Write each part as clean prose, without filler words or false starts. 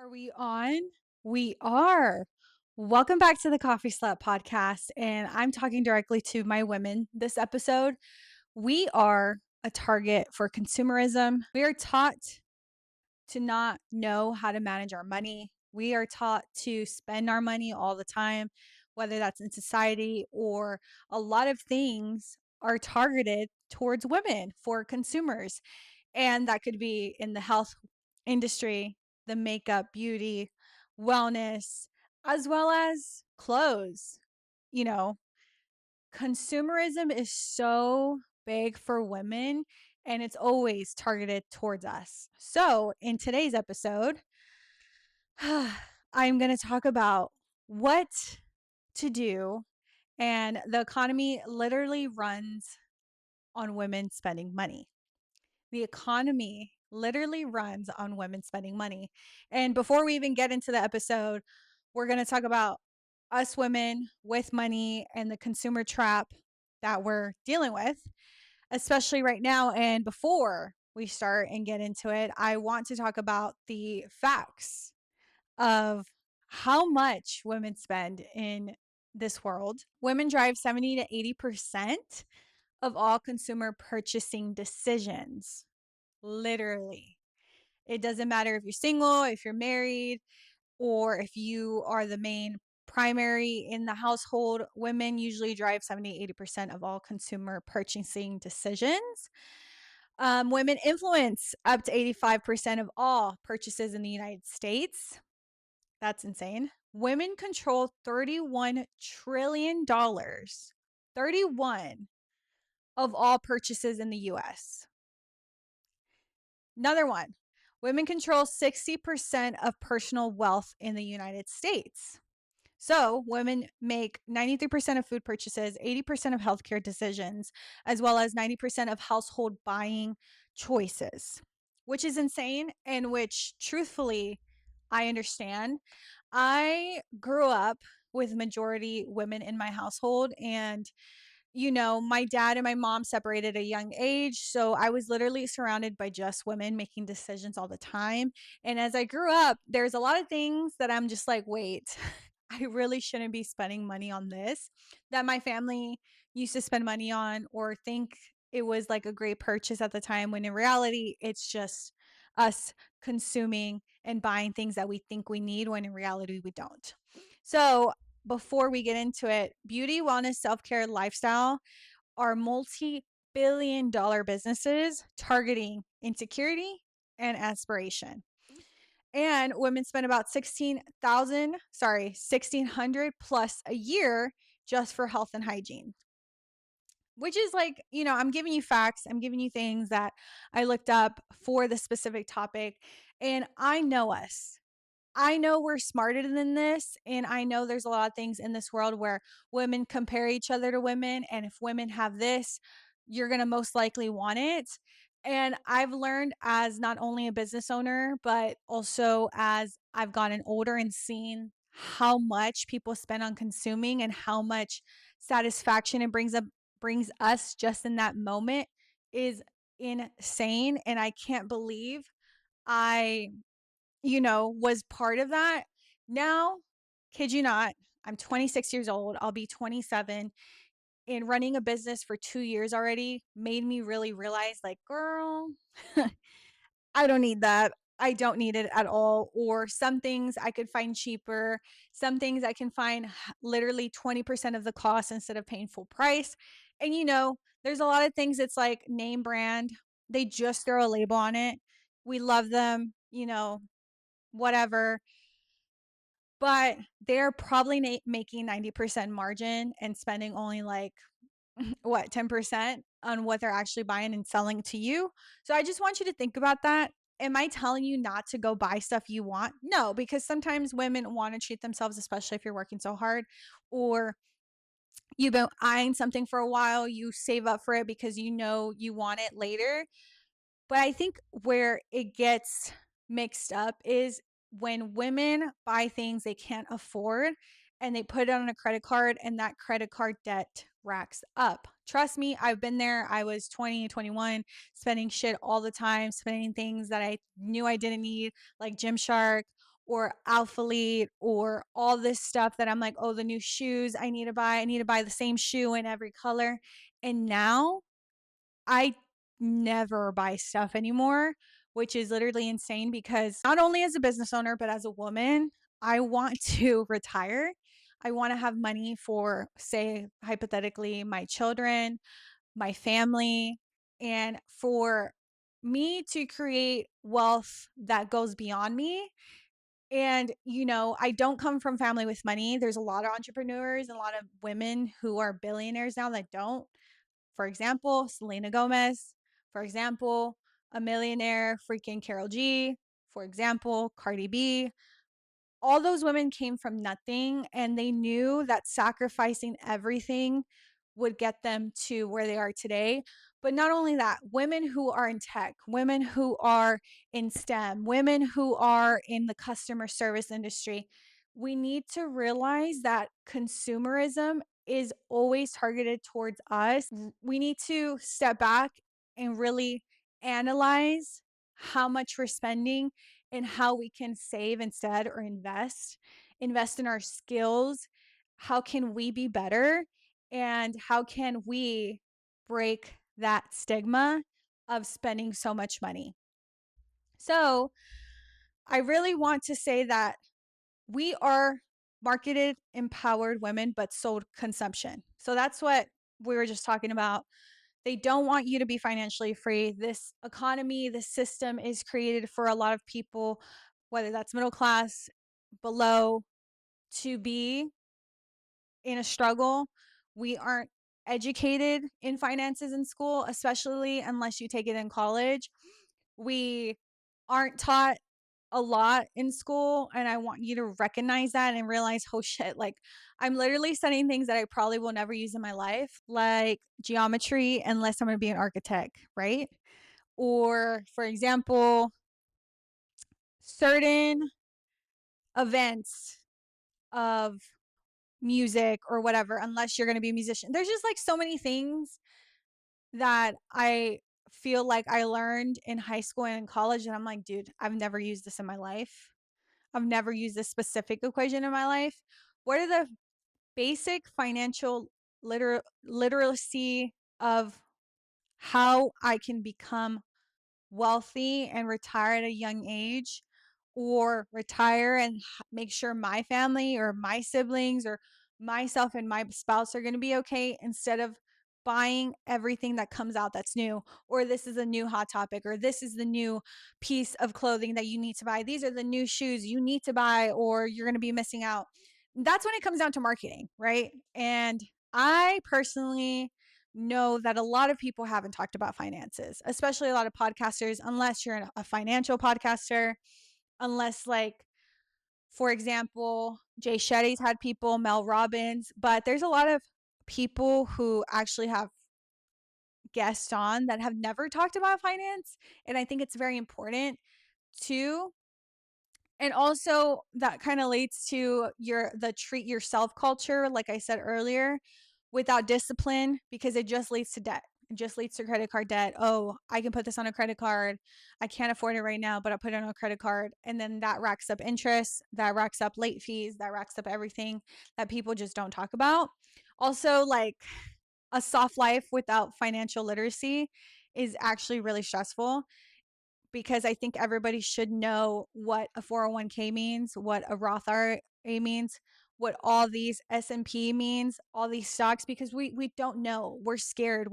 Are we on? We are. Welcome back to the Coffee Slut Podcast. And I'm talking directly to my women this episode. We are a target for consumerism. We are taught to not know how to manage our money. We are taught to spend our money all the time, whether that's in society or a lot of things are targeted towards women for consumers. And that could be in the health industry, the makeup, beauty, wellness, as well as clothes. You know, consumerism is so big for women and it's always targeted towards us. So, in today's episode, I'm going to talk about what to do. And the economy literally runs on women spending money. The economy literally runs on women spending money. And before we even get into the episode, we're going to talk about us women with money and the consumer trap that we're dealing with, especially right now. And before we start and get into it, I want to talk about the facts of how much women spend in this world. Women drive 70 to 80% of all consumer purchasing decisions. Literally. It doesn't matter if you're single, if you're married, or if you are the main primary in the household. Women usually drive 70, 80% of all consumer purchasing decisions. Women influence up to 85% of all purchases in the United States. That's insane. Women control $31 trillion, 31 of all purchases in the US. Another one. Women control 60% of personal wealth in the United States. So, women make 93% of food purchases, 80% of healthcare decisions, as well as 90% of household buying choices, which is insane and which, truthfully, I understand. I grew up with majority women in my household, and my dad and my mom separated at a young age. So I was literally surrounded by just women making decisions all the time. And as I grew up, there's a lot of things that I'm just like, wait, I really shouldn't be spending money on this that my family used to spend money on or think it was like a great purchase at the time, when in reality, it's just us consuming and buying things that we think we need when in reality we don't. So before we get into it, beauty, wellness, self care, lifestyle are multi-billion-dollar businesses targeting insecurity and aspiration. And women spend about 1600 plus a year just for health and hygiene. Which is like, I'm giving you facts, I'm giving you things that I looked up for the specific topic, and I know us. I know we're smarter than this, and I know there's a lot of things in this world where women compare each other to women, and if women have this, you're going to most likely want it. And I've learned as not only a business owner, but also as I've gotten older and seen how much people spend on consuming and how much satisfaction it brings us just in that moment is insane. And I can't believe I was part of that. Now, kid you not, I'm 26 years old. I'll be 27. And running a business for 2 years already made me really realize, like, girl, I don't need that. I don't need it at all. Or some things I could find cheaper. Some things I can find literally 20% of the cost instead of paying full price. And, there's a lot of things it's like name brand. They just throw a label on it. We love them, whatever, but they're probably making 90% margin and spending only like what, 10% on what they're actually buying and selling to you. So I just want you to think about that. Am I telling you not to go buy stuff you want? No, because sometimes women want to treat themselves, especially if you're working so hard, or you've been eyeing something for a while, you save up for it because you want it later. But I think where it gets mixed up is when women buy things they can't afford and they put it on a credit card, and that credit card debt racks up. Trust me, I've been there. I was 20, 21, spending shit all the time, spending things that I knew I didn't need, like Gymshark or Alphalete or all this stuff that I'm like, oh, the new shoes I need to buy. I need to buy the same shoe in every color. And now I never buy stuff anymore, which is literally insane because not only as a business owner, but as a woman, I want to retire. I want to have money for, say, hypothetically, my children, my family, and for me to create wealth that goes beyond me. And, I don't come from family with money. There's a lot of entrepreneurs and a lot of women who are billionaires now that don't. For example, Selena Gomez. For example, a millionaire freaking Carol G. For example, Cardi B. All those women came from nothing and they knew that sacrificing everything would get them to where they are today. But not only that, women who are in tech, women who are in STEM, women who are in the customer service industry, we need to realize that consumerism is always targeted towards us. We need to step back and really analyze how much we're spending and how we can save instead or invest in our skills. How can we be better? And how can we break that stigma of spending so much money? So, I really want to say that we are marketed, empowered women, but sold consumption. So, that's what we were just talking about. They don't want you to be financially free. This economy, this system is created for a lot of people, whether that's middle class, below, to be in a struggle. We aren't educated in finances in school, especially unless you take it in college. We aren't taught a lot in school, and I want you to recognize that and realize, oh shit, like I'm literally studying things that I probably will never use in my life, like geometry, unless I'm going to be an architect, right? Or, for example, certain events of music or whatever, unless you're going to be a musician. There's just like so many things that I feel like I learned in high school and in college. And I'm like, dude, I've never used this in my life. I've never used this specific equation in my life. What are the basic financial literacy of how I can become wealthy and retire at a young age, or retire and make sure my family or my siblings or myself and my spouse are going to be okay, instead of buying everything that comes out that's new, or this is a new hot topic, or this is the new piece of clothing that you need to buy, these are the new shoes you need to buy or you're going to be missing out. That's when it comes down to marketing, right? And I personally know that a lot of people haven't talked about finances, especially a lot of podcasters, unless you're a financial podcaster, unless, like, for example, Jay Shetty's had people, Mel Robbins, but there's a lot of people who actually have guests on that have never talked about finance. And I think it's very important to. And also that kind of leads to the treat yourself culture, like I said earlier, without discipline, because it just leads to debt. It just leads to credit card debt. Oh, I can put this on a credit card. I can't afford it right now, but I'll put it on a credit card. And then that racks up interest, that racks up late fees, that racks up everything that people just don't talk about. Also, like, a soft life without financial literacy is actually really stressful, because I think everybody should know what a 401k means, what a Roth IRA means, what all these S&P means, all these stocks, because we don't know. We're scared.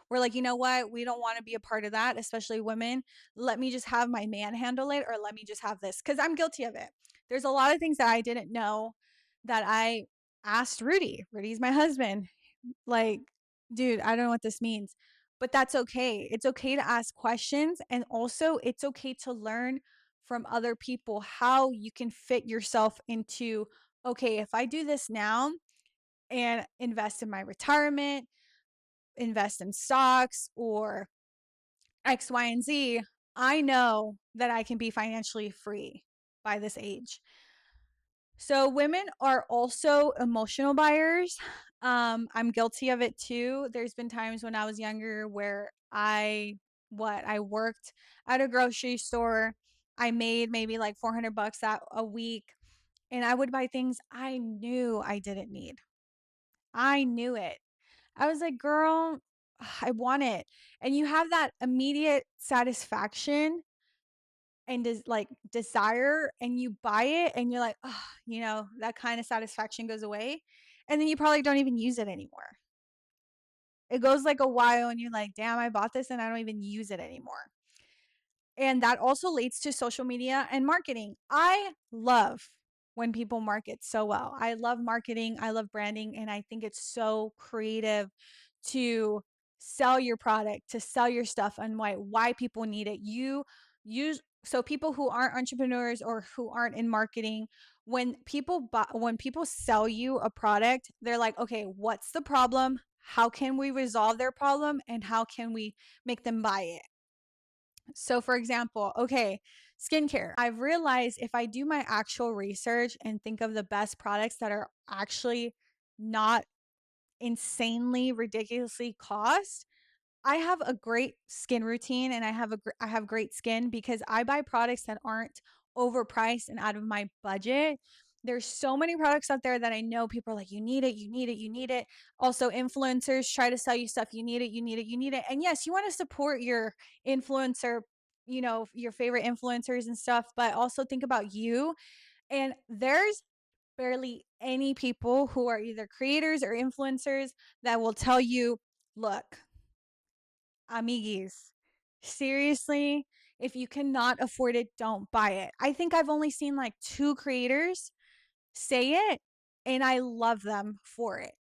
We're like, you know what? We don't want to be a part of that, especially women. Let me just have my man handle it, or let me just have this, because I'm guilty of it. There's a lot of things that I didn't know that I asked Rudy. Rudy's my husband. Like, dude, I don't know what this means. But that's okay. It's okay to ask questions. And also, it's okay to learn from other people how you can fit yourself into, okay, if I do this now and invest in my retirement, invest in stocks or X, Y, and Z, I know that I can be financially free by this age. So women are also emotional buyers. I'm guilty of it too. There's been times when I was younger where I worked at a grocery store I made maybe like $400 that a week, and I would buy things I knew I didn't need. I knew it. I was like, girl, I want it. And you have that immediate satisfaction and like desire, and you buy it and you're like, oh, that kind of satisfaction goes away. And then you probably don't even use it anymore. It goes like a while and you're like, damn, I bought this and I don't even use it anymore. And that also leads to social media and marketing. I love when people market so well. I love marketing. I love branding. And I think it's so creative to sell your product, to sell your stuff, and why people need it. You use so people who aren't entrepreneurs or who aren't in marketing, when people sell you a product, they're like, okay, what's the problem? How can we resolve their problem? And how can we make them buy it? So, for example, okay, skincare. I've realized if I do my actual research and think of the best products that are actually not insanely ridiculously cost, I have a great skin routine, and I have great skin because I buy products that aren't overpriced and out of my budget. There's so many products out there that I know people are like, you need it, you need it, you need it. Also, influencers try to sell you stuff, you need it, you need it, you need it. And yes, you want to support your influencer, your favorite influencers and stuff, but also think about you. And there's barely any people who are either creators or influencers that will tell you, look, amiguis, seriously, if you cannot afford it, don't buy it. I think I've only seen like 2 creators say it, and I love them for it.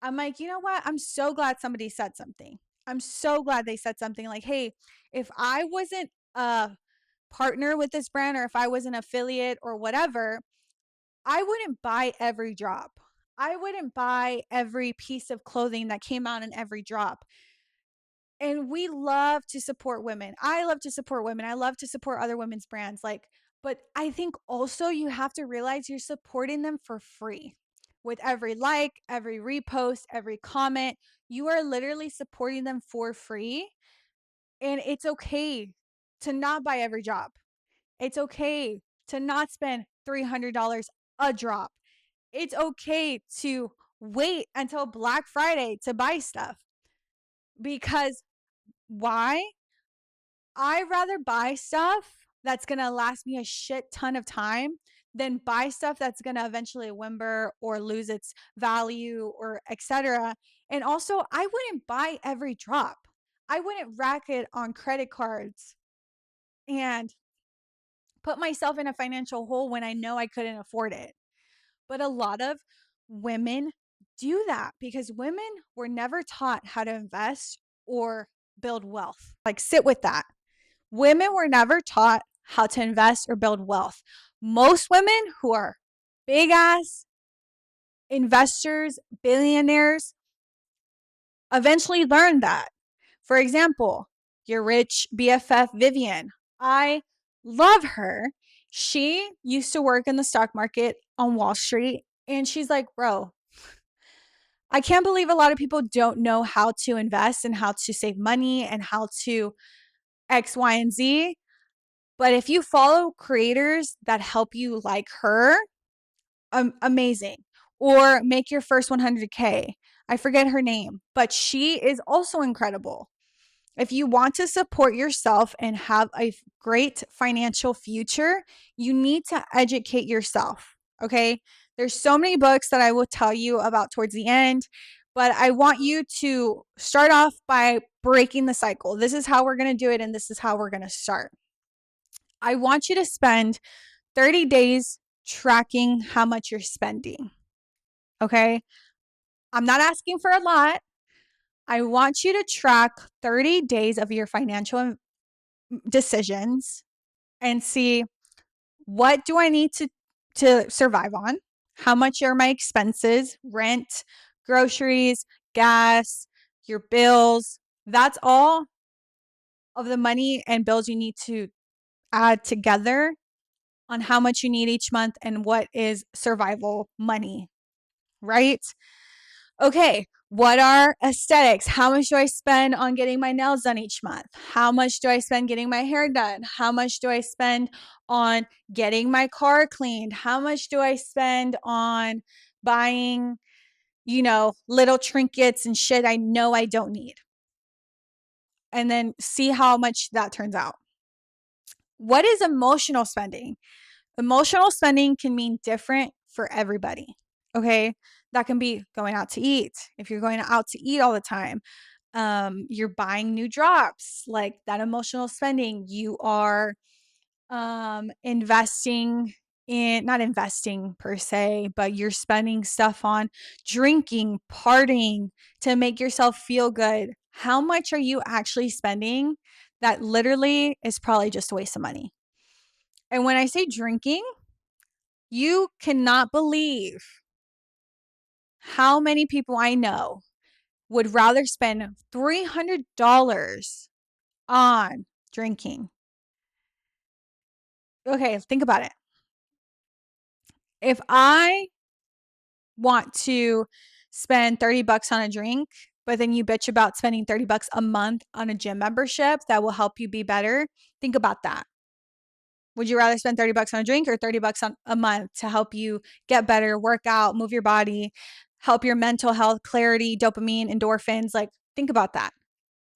I'm like, you know what? I'm so glad somebody said something. I'm so glad they said something like, hey, if I wasn't a partner with this brand, or if I was an affiliate or whatever, I wouldn't buy every drop. I wouldn't buy every piece of clothing that came out in every drop. And we love to support women. I love to support women. I love to support other women's brands. But I think also you have to realize you're supporting them for free. With every like, every repost, every comment, you are literally supporting them for free. And it's okay to not buy every drop. It's okay to not spend $300 a drop. It's okay to wait until Black Friday to buy stuff. Because why? I rather buy stuff that's going to last me a shit ton of time than buy stuff that's going to eventually whimper or lose its value or etc. And also, I wouldn't buy every drop. I wouldn't rack it on credit cards and put myself in a financial hole when I know I couldn't afford it. But a lot of women do that because women were never taught how to invest or build wealth. Like, sit with that. Women were never taught how to invest or build wealth. Most women who are big ass investors, billionaires, eventually learned that. For example, your rich BFF Vivian. I love her. She used to work in the stock market on Wall Street, and she's like, bro, I can't believe a lot of people don't know how to invest and how to save money and how to X, Y, and Z. But if you follow creators that help you like her, amazing. Or make your first 100K. I forget her name, but she is also incredible. If you want to support yourself and have a great financial future, you need to educate yourself. Okay. There's so many books that I will tell you about towards the end, but I want you to start off by breaking the cycle. This is how we're going to do it, and this is how we're going to start. I want you to spend 30 days tracking how much you're spending. Okay. I'm not asking for a lot. I want you to track 30 days of your financial decisions and see, what do I need to survive on? How much are my expenses? Rent, groceries, gas, your bills. That's all of the money and bills you need to add together on how much you need each month and what is survival money, right? Okay, What are aesthetics? How much do I spend on getting my nails done each month? How much do I spend getting my hair done? How much do I spend on getting my car cleaned? How much do I spend on buying, little trinkets and shit I know I don't need? And then see how much that turns out. What is emotional spending? Emotional spending can mean different for everybody. Okay. That can be going out to eat. If you're going out to eat all the time, you're buying new drops, like that emotional spending. You are investing in, not investing per se, but you're spending stuff on drinking, partying to make yourself feel good. How much are you actually spending that literally is probably just a waste of money? And when I say drinking, you cannot believe how many people I know would rather spend $300 on drinking. Okay, think about it. If I want to spend $30 on a drink, but then you bitch about spending $30 a month on a gym membership that will help you be better, think about that. Would you rather spend $30 on a drink or $30 on a month to help you get better, work out, move your body, help your mental health, clarity, dopamine, endorphins? Like, think about that.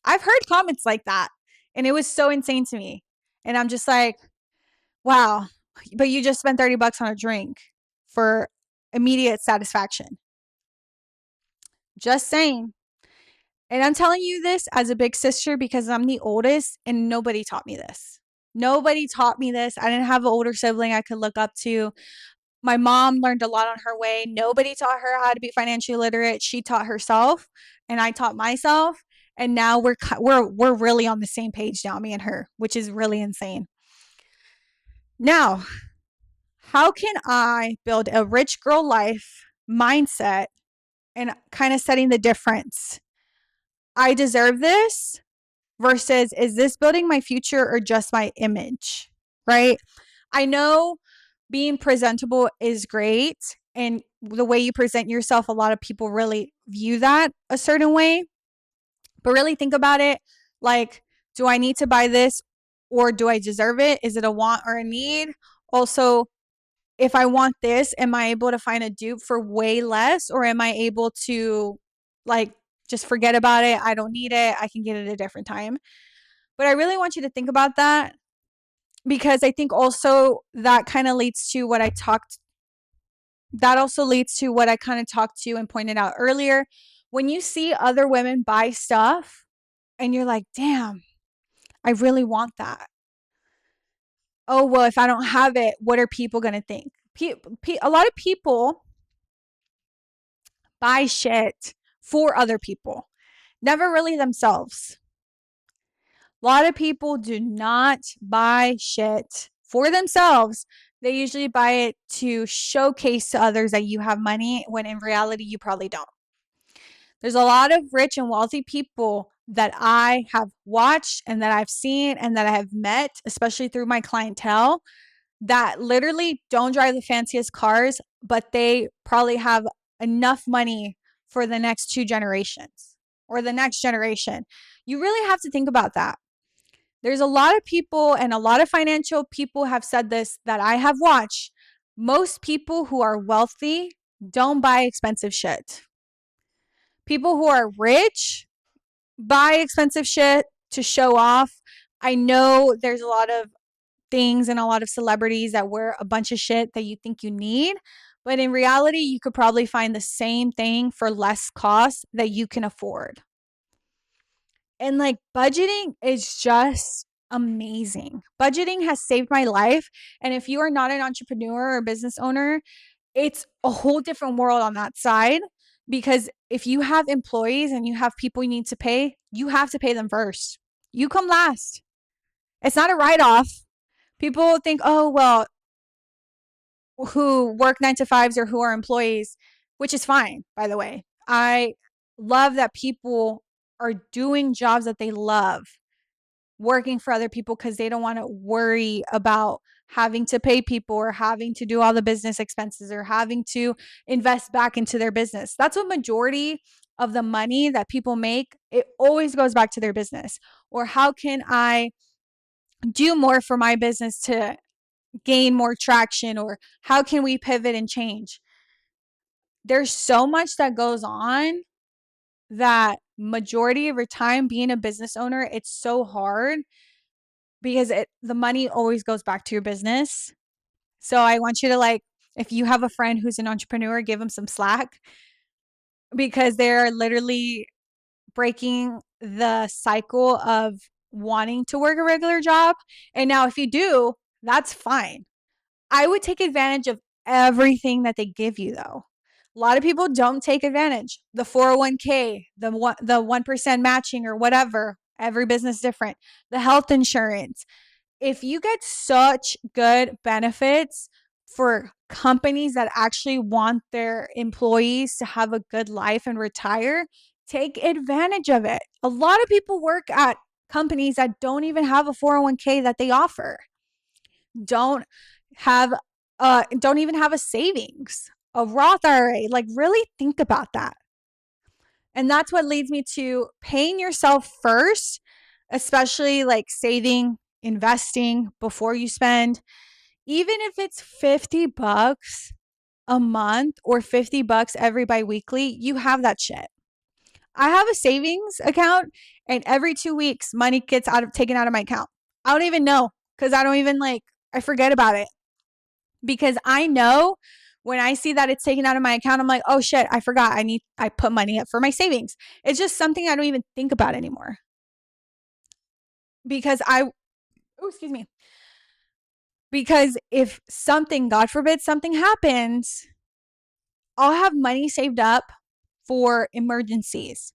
I've heard comments like that, and it was so insane to me. And I'm just like, wow, but you just spent $30 on a drink for immediate satisfaction. Just saying. And I'm telling you this as a big sister because I'm the oldest and nobody taught me this. Nobody taught me this. I didn't have an older sibling I could look up to. My mom learned a lot on her way. Nobody taught her how to be financially literate. She taught herself and I taught myself. And now we're really on the same page now, me and her, which is really insane. Now, how can I build a rich girl life mindset and kind of setting the difference? I deserve this versus is this building my future or just my image, right? I know being presentable is great. And the way you present yourself, a lot of people really view that a certain way. But really think about it like, do I need to buy this or do I deserve it? Is it a want or a need? Also, if I want this, am I able to find a dupe for way less or am I able to like just forget about it? I don't need it. I can get it a different time. But I really want you to think about that because I think also that kind of leads to what I talked that also leads to what I kind of talked to and pointed out earlier. When you see other women buy stuff and you're like, damn, I really want that. Oh, well, if I don't have it, what are people going to think? A lot of people buy shit for other people, never really themselves. A lot of people do not buy shit for themselves. They usually buy it to showcase to others that you have money when in reality you probably don't. There's a lot of rich and wealthy people that I have watched and that I've seen and that I have met, especially through my clientele, that literally don't drive the fanciest cars, but they probably have enough money for the next 2 generations or the next generation. You really have to think about that. There's a lot of people and a lot of financial people have said this that I have watched. Most people who are wealthy don't buy expensive shit. People who are rich buy expensive shit to show off. I know there's a lot of things and a lot of celebrities that wear a bunch of shit that you think you need. But in reality, you could probably find the same thing for less cost that you can afford. And like budgeting is just amazing. Budgeting has saved my life. And if you are not an entrepreneur or business owner, it's a whole different world on that side. Because if you have employees and you have people you need to pay, you have to pay them first. You come last. It's not a write off. People think, oh, well, who work 9 to 5s or who are employees, which is fine, by the way. I love that people are doing jobs that they love, working for other people because they don't want to worry about having to pay people or having to do all the business expenses or having to invest back into their business. That's what majority of the money that people make, it always goes back to their business. Or how can I do more for my business to gain more traction? Or how can we pivot and change? There's so much that goes on that majority of your time being a business owner, it's so hard because the money always goes back to your business. So I want you to, like, if you have a friend who's an entrepreneur, give them some slack because they're literally breaking the cycle of wanting to work a regular job. And now if you do, that's fine. I would take advantage of everything that they give you, though. A lot of people don't take advantage. The 401k, the 1% matching or whatever. Every business different. The health insurance. If you get such good benefits for companies that actually want their employees to have a good life and retire, take advantage of it. A lot of people work at companies that don't even have a 401k that they offer. Don't even have a savings, a Roth IRA. Like, really think about that. And that's what leads me to paying yourself first, especially like saving, investing before you spend. Even if it's $50 a month or $50 every biweekly, you have that shit. I have a savings account, and every 2 weeks money gets taken out of my account. I don't even know because I forget about it. Because I know when I see that it's taken out of my account, I'm like, oh shit, I forgot. I put money up for my savings. It's just something I don't even think about anymore. Because excuse me. Because if something, God forbid, something happens, I'll have money saved up for emergencies.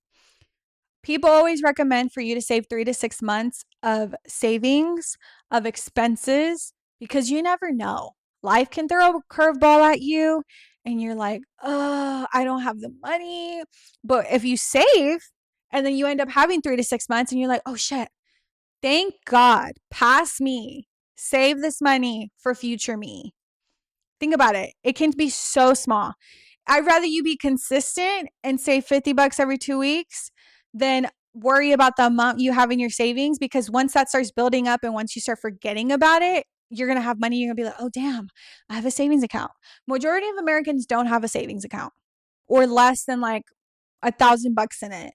People always recommend for you to save 3 to 6 months of savings, of expenses, because you never know. Life can throw a curveball at you and you're like, oh, I don't have the money. But if you save and then you end up having 3 to 6 months and you're like, oh shit, thank God, past me, save this money for future me. Think about it. It can be so small. I'd rather you be consistent and save $50 every 2 weeks than worry about the amount you have in your savings, because once that starts building up and once you start forgetting about it, you're going to have money. You're going to be like, oh, damn, I have a savings account. Majority of Americans don't have a savings account or less than like $1,000 in it.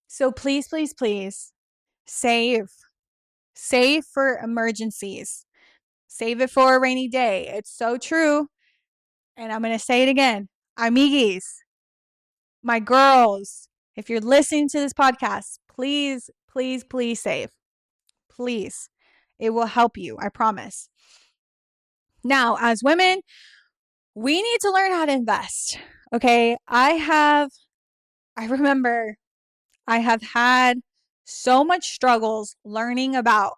So please, please, please save. Save for emergencies. Save it for a rainy day. It's so true. And I'm going to say it again. Amiguis, my girls, if you're listening to this podcast, please, please, please save. Please. It will help you. I promise. Now, as women, we need to learn how to invest. Okay. I remember I have had so much struggles learning about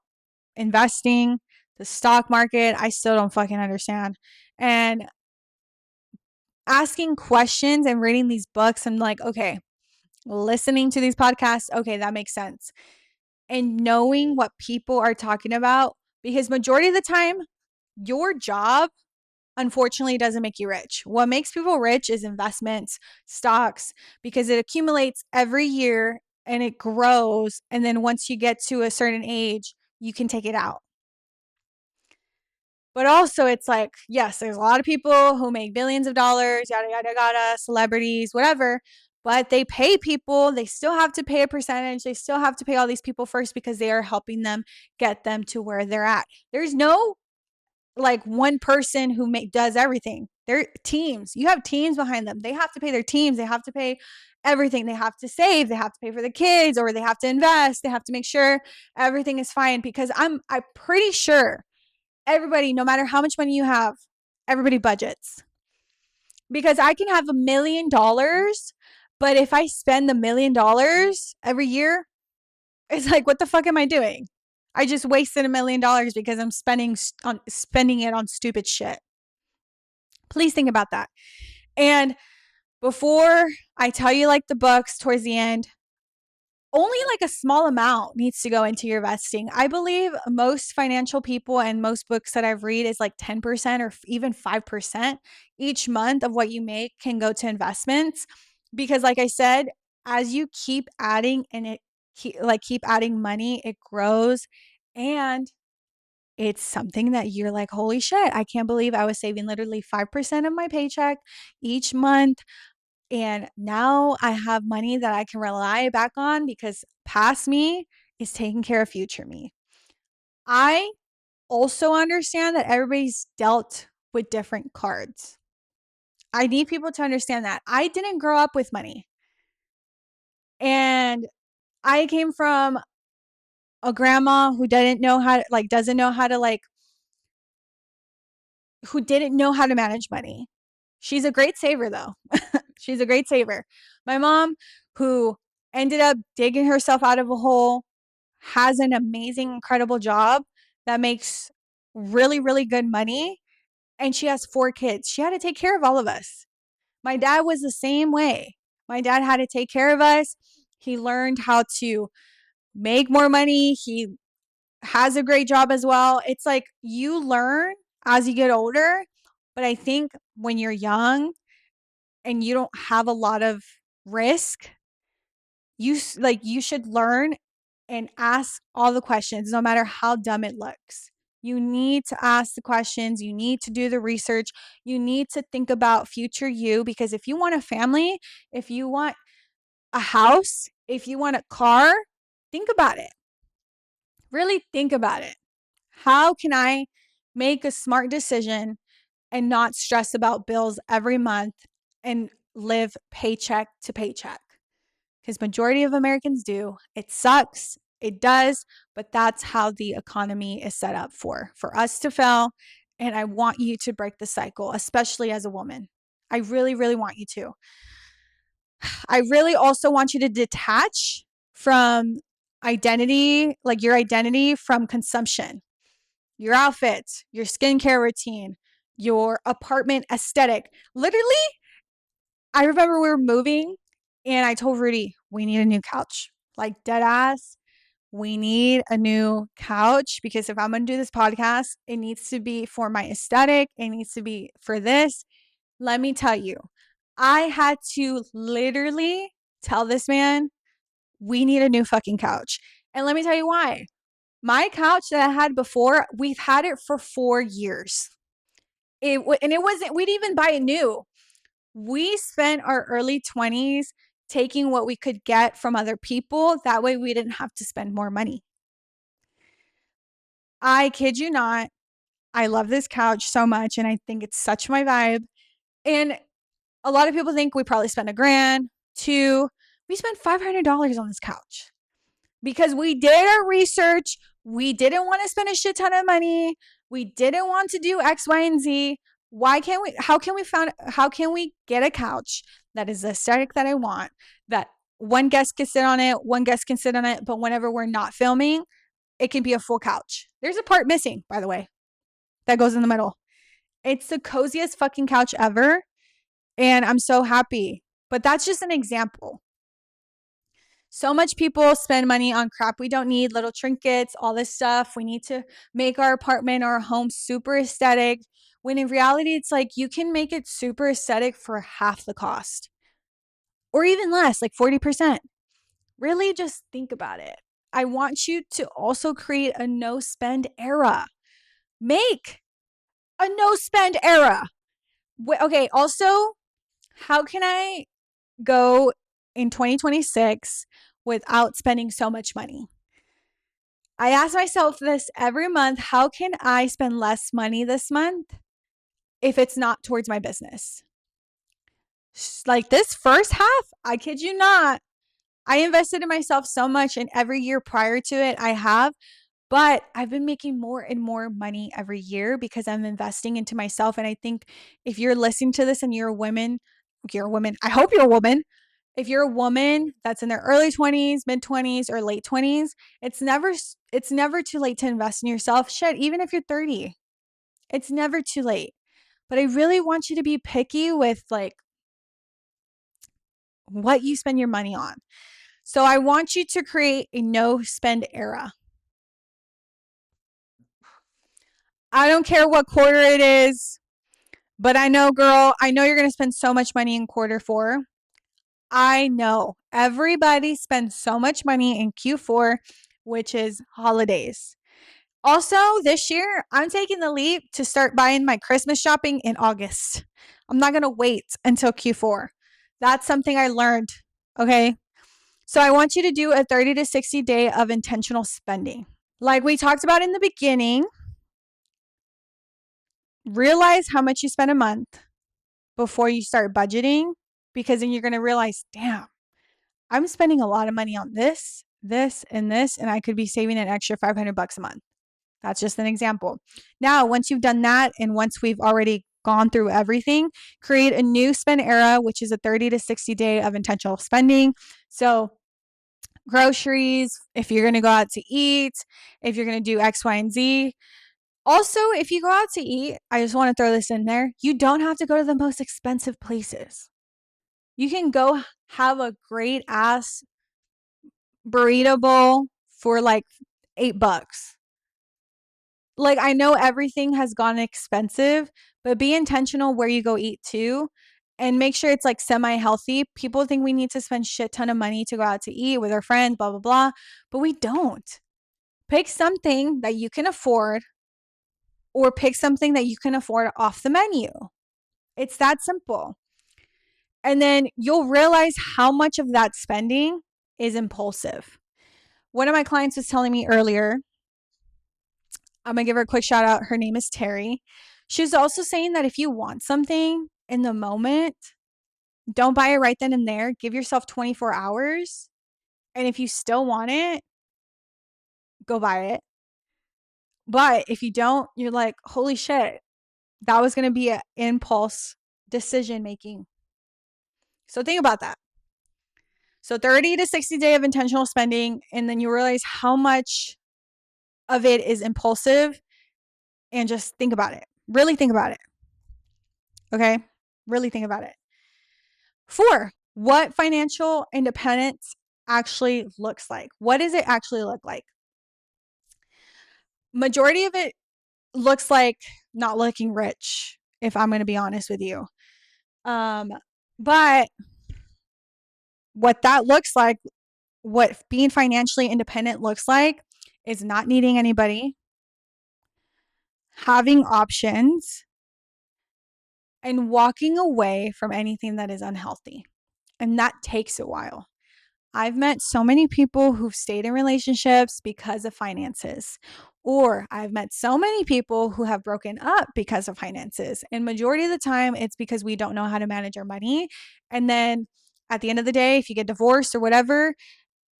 investing, the stock market. I still don't fucking understand. And asking questions and reading these books, I'm like, okay, listening to these podcasts, okay, that makes sense. And knowing what people are talking about, because majority of the time, your job, unfortunately, doesn't make you rich. What makes people rich is investments, stocks, because it accumulates every year and it grows. And then once you get to a certain age, you can take it out. But also, it's like, yes, there's a lot of people who make billions of dollars, yada, yada, yada, celebrities, whatever. But they pay people. They still have to pay a percentage. They still have to pay all these people first because they are helping them get them to where they're at. There's no like one person who does everything. They're teams. You have teams behind them. They have to pay their teams. They have to pay everything. They have to save. They have to pay for the kids, or they have to invest. They have to make sure everything is fine, because I'm pretty sure everybody, no matter how much money you have, everybody budgets. Because I can have $1 million, but if I spend the $1 million every year, it's like, what the fuck am I doing? I just wasted $1 million because I'm spending it on stupid shit. Please think about that. And before I tell you like the books towards the end, only like a small amount needs to go into your investing. I believe most financial people and most books that I've read is like 10% or even 5% each month of what you make can go to investments. Because like I said, as you keep adding and keep adding money, it grows. And it's something that you're like, holy shit, I can't believe I was saving literally 5% of my paycheck each month. And now I have money that I can rely back on because past me is taking care of future me. I also understand that everybody's dealt with different cards. I need people to understand that. I didn't grow up with money. And I came from a grandma who didn't know how to doesn't know how to who didn't know how to manage money. She's a great saver though. She's a great saver. My mom, who ended up digging herself out of a hole, has an amazing, incredible job that makes really, really good money. And she has 4 kids. She had to take care of all of us. My dad was the same way. My dad had to take care of us. He learned how to make more money. He has a great job as well. It's like you learn as you get older. But I think when you're young and you don't have a lot of risk, you should learn and ask all the questions no matter how dumb it looks. You need to ask the questions, you need to do the research, you need to think about future you, because if you want a family, if you want a house, if you want a car, think about it. Really think about it. How can I make a smart decision and not stress about bills every month and live paycheck to paycheck? Because majority of Americans do. It sucks. It does, but that's how the economy is set up for us to fail. And I want you to break the cycle, especially as a woman. I really, really want you to. I really also want you to detach from identity, like your identity from consumption, your outfits, your skincare routine, your apartment aesthetic. Literally, I remember we were moving and I told Rudy, we need a new couch. Like dead ass, we need a new couch because if I'm going to do this podcast, it needs to be for my aesthetic. It needs to be for this. Let me tell you, I had to literally tell this man, we need a new fucking couch. And let me tell you why. My couch that I had before, we've had it for 4 years. And it wasn't, we'd even buy it new. We spent our early 20s taking what we could get from other people. That way we didn't have to spend more money. I kid you not. I love this couch so much and I think it's such my vibe. And a lot of people think we probably spent $1,000, $2. We spent $500 on this couch because we did our research. We didn't want to spend a shit ton of money. We didn't want to do X, Y, and Z. How can we get a couch that is the aesthetic that I want, that one guest can sit on it, one guest can sit on it, but whenever we're not filming, it can be a full couch. There's a part missing, by the way, that goes in the middle. It's the coziest fucking couch ever. And I'm so happy. But that's just an example. So much people spend money on crap we don't need, little trinkets, all this stuff. We need to make our apartment or our home super aesthetic. When in reality, it's like you can make it super aesthetic for half the cost or even less, like 40%. Really just think about it. I want you to also create a no spend era. Make a no spend era. Okay, also, how can I go in 2026 without spending so much money? I ask myself this every month. How can I spend less money this month if it's not towards my business? Like this first half, I kid you not, I invested in myself so much, and every year prior to it, I have. But I've been making more and more money every year because I'm investing into myself. And I think if you're listening to this and you're a woman, I hope you're a woman. If you're a woman that's in their early 20s, mid 20s, or late 20s, it's never too late to invest in yourself. Shit, even if you're 30, it's never too late. But I really want you to be picky with like what you spend your money on. So I want you to create a no spend era. I don't care what quarter it is, but I know, girl, I know you're going to spend so much money in quarter 4. I know everybody spends so much money in Q4, which is holidays. Also, this year, I'm taking the leap to start buying my Christmas shopping in August. I'm not going to wait until Q4. That's something I learned. Okay. So I want you to do a 30 to 60 day of intentional spending. Like we talked about in the beginning, realize how much you spend a month before you start budgeting, because then you're going to realize, damn, I'm spending a lot of money on this, this, and this, and I could be saving an extra $500 a month. That's just an example. Now, once you've done that, and once we've already gone through everything, create a new spend era, which is a 30 to 60 day of intentional spending. So, groceries, if you're going to go out to eat, if you're going to do X, Y, and Z. Also, if you go out to eat, I just want to throw this in there. You don't have to go to the most expensive places. You can go have a great ass burrito bowl for like $8. Like, I know everything has gone expensive, but be intentional where you go eat too, and make sure it's like semi healthy. People think we need to spend shit ton of money to go out to eat with our friends, blah, blah, blah, but we don't. Pick something that you can afford, or pick something that you can afford off the menu. It's that simple. And then you'll realize how much of that spending is impulsive. One of my clients was telling me earlier, I'm going to give her a quick shout out. Her name is Terry. She's also saying that if you want something in the moment, don't buy it right then and there. Give yourself 24 hours. And if you still want it, go buy it. But if you don't, you're like, holy shit, that was going to be an impulse decision making. So think about that. So 30 to 60 day of intentional spending, and then you realize how much of it is impulsive, and just think about it. Really think about it. Okay? Really think about it. 4, what financial independence actually looks like. What does it actually look like? Majority of it looks like not looking rich, if I'm going to be honest with you. But what that looks like, what being financially independent looks like, is not needing anybody, having options, and walking away from anything that is unhealthy. And that takes a while. I've met so many people who've stayed in relationships because of finances, or I've met so many people who have broken up because of finances. And majority of the time, it's because we don't know how to manage our money. And then at the end of the day, if you get divorced or whatever,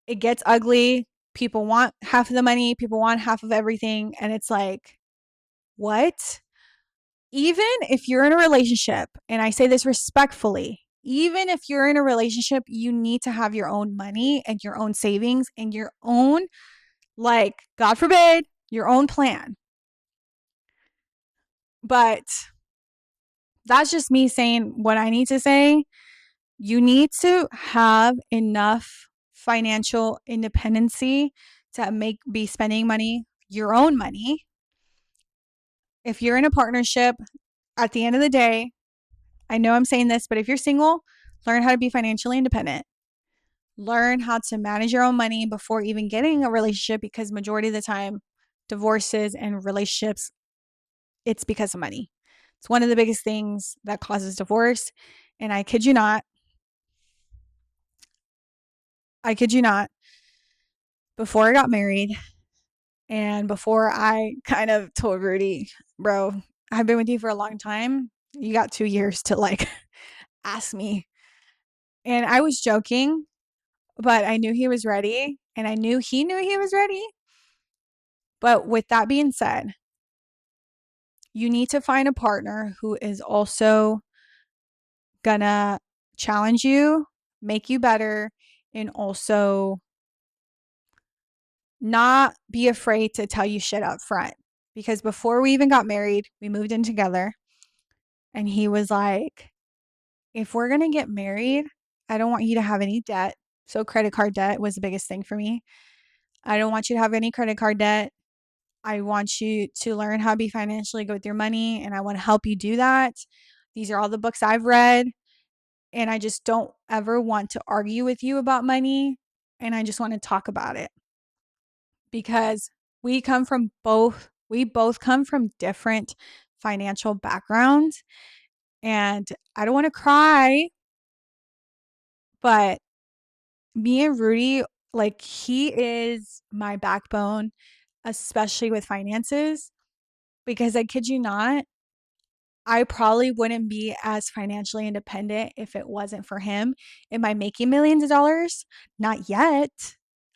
it gets ugly. People want half of the money, people want half of everything. And it's like, what? Even if you're in a relationship, and I say this respectfully, even if you're in a relationship, you need to have your own money and your own savings and your own, like, God forbid, your own plan. But that's just me saying what I need to say. You need to have enough financial independency to be spending money, your own money. If you're in a partnership, at the end of the day, I know I'm saying this, but if you're single, learn how to be financially independent. Learn how to manage your own money before even getting a relationship, because majority of the time, divorces and relationships, it's because of money. It's one of the biggest things that causes divorce. And I kid you not, before I got married and before I kind of told Rudy, bro, I've been with you for a long time. You got 2 years to like ask me. And I was joking, but I knew he was ready, and I knew he knew he was ready. But with that being said, you need to find a partner who is also gonna challenge you, make you better, and also not be afraid to tell you shit up front. Because before we even got married, we moved in together, and he was like, if we're gonna get married, I don't want you to have any debt. So credit card debt was the biggest thing for me. I don't want you to have any credit card debt. I want you to learn how to be financially good with your money, and I want to help you do that. These are all the books I've read, and I just don't ever want to argue with you about money, and I just want to talk about it because we both come from different financial backgrounds, and I don't want to cry, but me and Rudy, like, he is my backbone, especially with finances, because I kid you not, I probably wouldn't be as financially independent if it wasn't for him. Am I making millions of dollars? Not yet.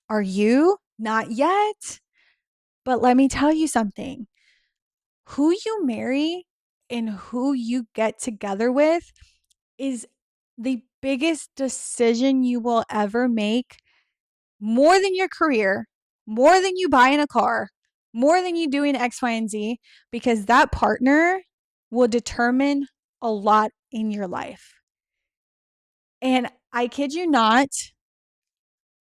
Are you? Not yet. But let me tell you something. Who you marry and who you get together with is the biggest decision you will ever make, more than your career, more than you buying a car, more than you doing X, Y, and Z, because that partner will determine a lot in your life. And I kid you not,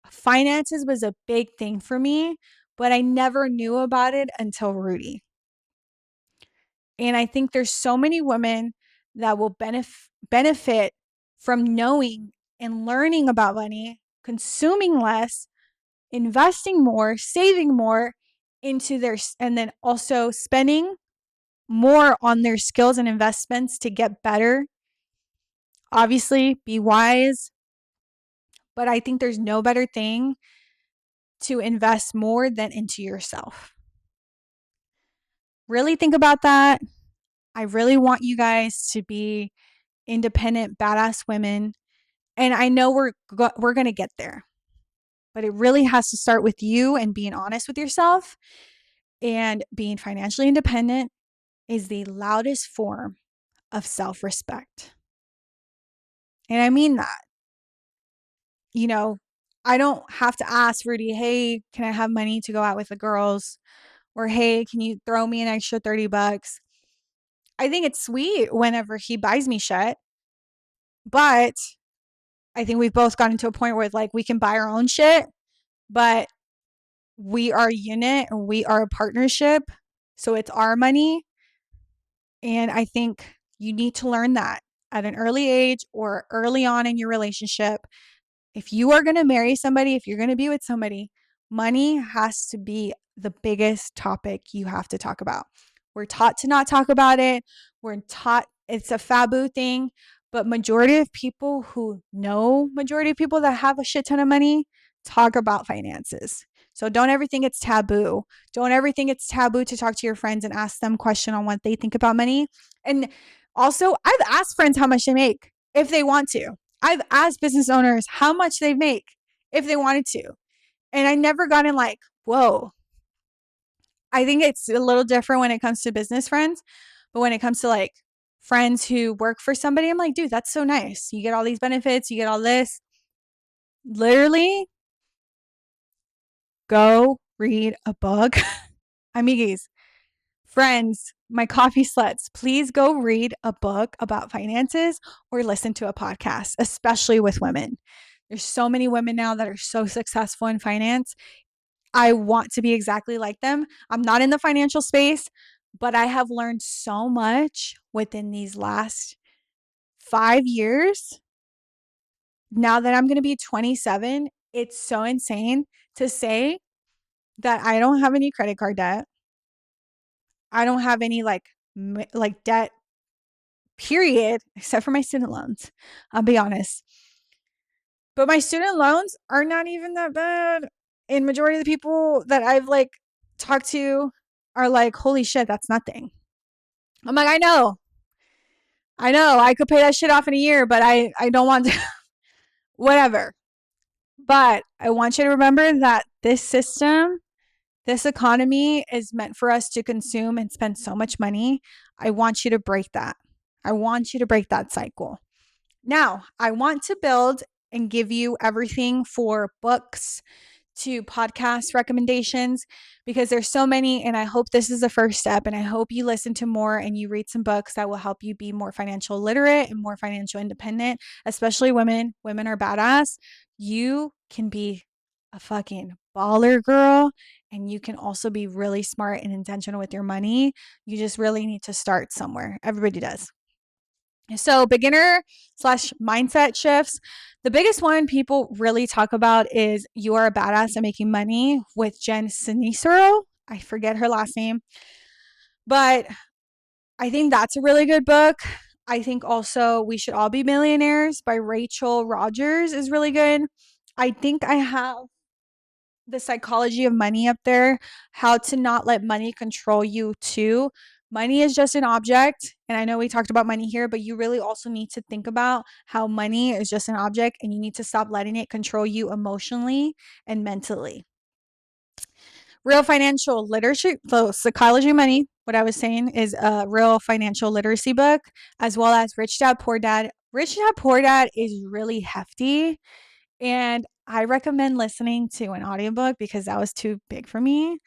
finances was a big thing for me, but I never knew about it until Rudy. And I think there's so many women that will benefit from knowing and learning about money, consuming less, investing more, saving more into their, and then also spending more on their skills and investments to get better. Obviously, be wise, but I think there's no better thing to invest more than into yourself. Really think about that. I really want you guys to be independent, badass women. And I know we're going to get there. But it really has to start with you and being honest with yourself, and being financially independent is the loudest form of self-respect. And I mean that. You know, I don't have to ask Rudy, "Hey, can I have money to go out with the girls?" Or, "Hey, can you throw me an extra $30?" I think it's sweet whenever he buys me shit, but I think we've both gotten to a point where like we can buy our own shit, but we are a unit and we are a partnership. So it's our money. And I think you need to learn that at an early age or early on in your relationship. If you are going to marry somebody, if you're going to be with somebody, money has to be the biggest topic you have to talk about. We're taught to not talk about it. We're taught it's a taboo thing, but majority of people that have a shit ton of money talk about finances. So don't ever think it's taboo. Don't ever think it's taboo to talk to your friends and ask them question on what they think about money. And also, I've asked friends how much they make if they want to. I've asked business owners how much they make if they wanted to. And I never got in like, whoa. I think it's a little different when it comes to business friends. But when it comes to like friends who work for somebody, I'm like, dude, that's so nice. You get all these benefits, you get all this. Literally, go read a book. Amigues, friends, my coffee sluts, please go read a book about finances or listen to a podcast, especially with women. There's so many women now that are so successful in finance. I want to be exactly like them. I'm not in the financial space, but I have learned so much within these last 5 years. Now that I'm going to be 27, it's so insane to say that I don't have any credit card debt. I don't have any like debt, period, except for my student loans. I'll be honest. But my student loans are not even that bad. And majority of the people that I've like talked to are like, holy shit, that's nothing. I'm like, I know, I could pay that shit off in a year, but I don't want to, whatever. But I want you to remember that this system, this economy is meant for us to consume and spend so much money. I want you to break that. I want you to break that cycle. Now, I want to build and give you everything for books to podcast recommendations because there's so many, and I hope this is the first step, and I hope you listen to more and you read some books that will help you be more financial literate and more financial independent, especially women. Women are badass. You can be a fucking baller girl, and you can also be really smart and intentional with your money. You just really need to start somewhere. Everybody does. So beginner slash mindset shifts. The biggest one people really talk about is You Are a Badass at Making Money with Jen Sincero. I forget her last name, but I think that's a really good book. I think also We Should All Be Millionaires by Rachel Rogers is really good. I think I have The Psychology of Money up there, How to Not Let Money Control You too. Money is just an object. And I know we talked about money here, but you really also need to think about how money is just an object and you need to stop letting it control you emotionally and mentally. Real Financial Literacy, so Psychology of Money, what I was saying is a real financial literacy book, as well as Rich Dad Poor Dad. Rich Dad Poor Dad is really hefty, and I recommend listening to an audiobook because that was too big for me.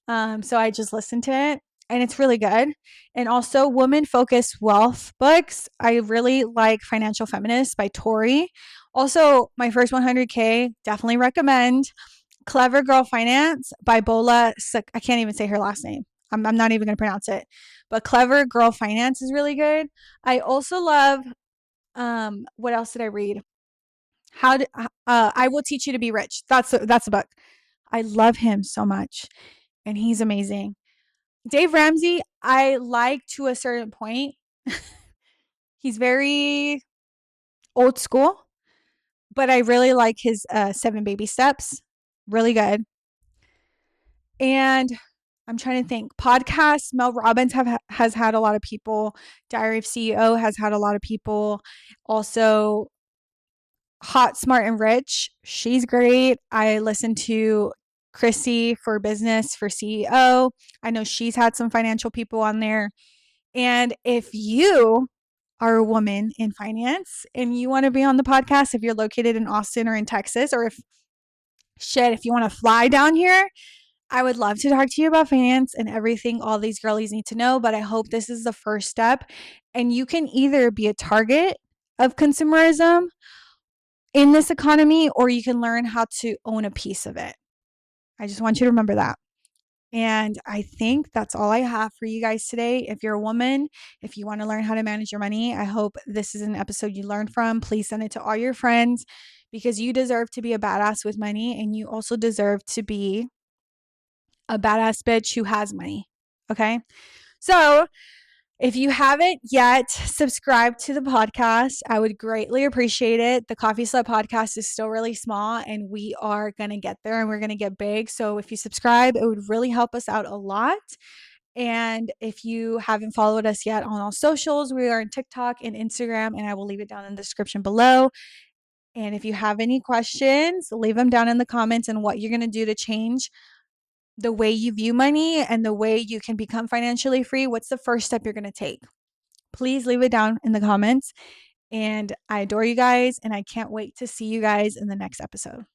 So I just listened to it and it's really good. And also Woman Focused Wealth books. I really like Financial Feminist by Tori. Also, my first 100K, definitely recommend. Clever Girl Finance by Bola. I can't even say her last name. I'm not even going to pronounce it. But Clever Girl Finance is really good. I also love, what else did I read? I Will Teach You to Be Rich. That's a book. I love him so much and he's amazing. Dave Ramsey, I like to a certain point. He's very old school, but I really like his 7 Baby Steps. Really good. And I'm trying to think. Podcasts, Mel Robbins has had a lot of people. Diary of CEO has had a lot of people. Also, Hot, Smart, and Rich. She's great. I listen to Chrissy for Business for CEO. I know she's had some financial people on there. And if you are a woman in finance and you want to be on the podcast, if you're located in Austin or in Texas, or if you want to fly down here, I would love to talk to you about finance and everything all these girlies need to know. But I hope this is the first step. And you can either be a target of consumerism in this economy, or you can learn how to own a piece of it. I just want you to remember that. And I think that's all I have for you guys today. If you're a woman, if you want to learn how to manage your money, I hope this is an episode you learned from. Please send it to all your friends because you deserve to be a badass with money and you also deserve to be a badass bitch who has money. Okay. So if you haven't yet subscribed to the podcast, I would greatly appreciate it. The Coffee Slut Podcast is still really small and we are going to get there and we're going to get big. So if you subscribe, it would really help us out a lot. And if you haven't followed us yet on all socials, we are on TikTok and Instagram, and I will leave it down in the description below. And if you have any questions, leave them down in the comments and what you're going to do to change the way you view money and the way you can become financially free. What's the first step you're going to take? Please leave it down in the comments. And I adore you guys, and I can't wait to see you guys in the next episode.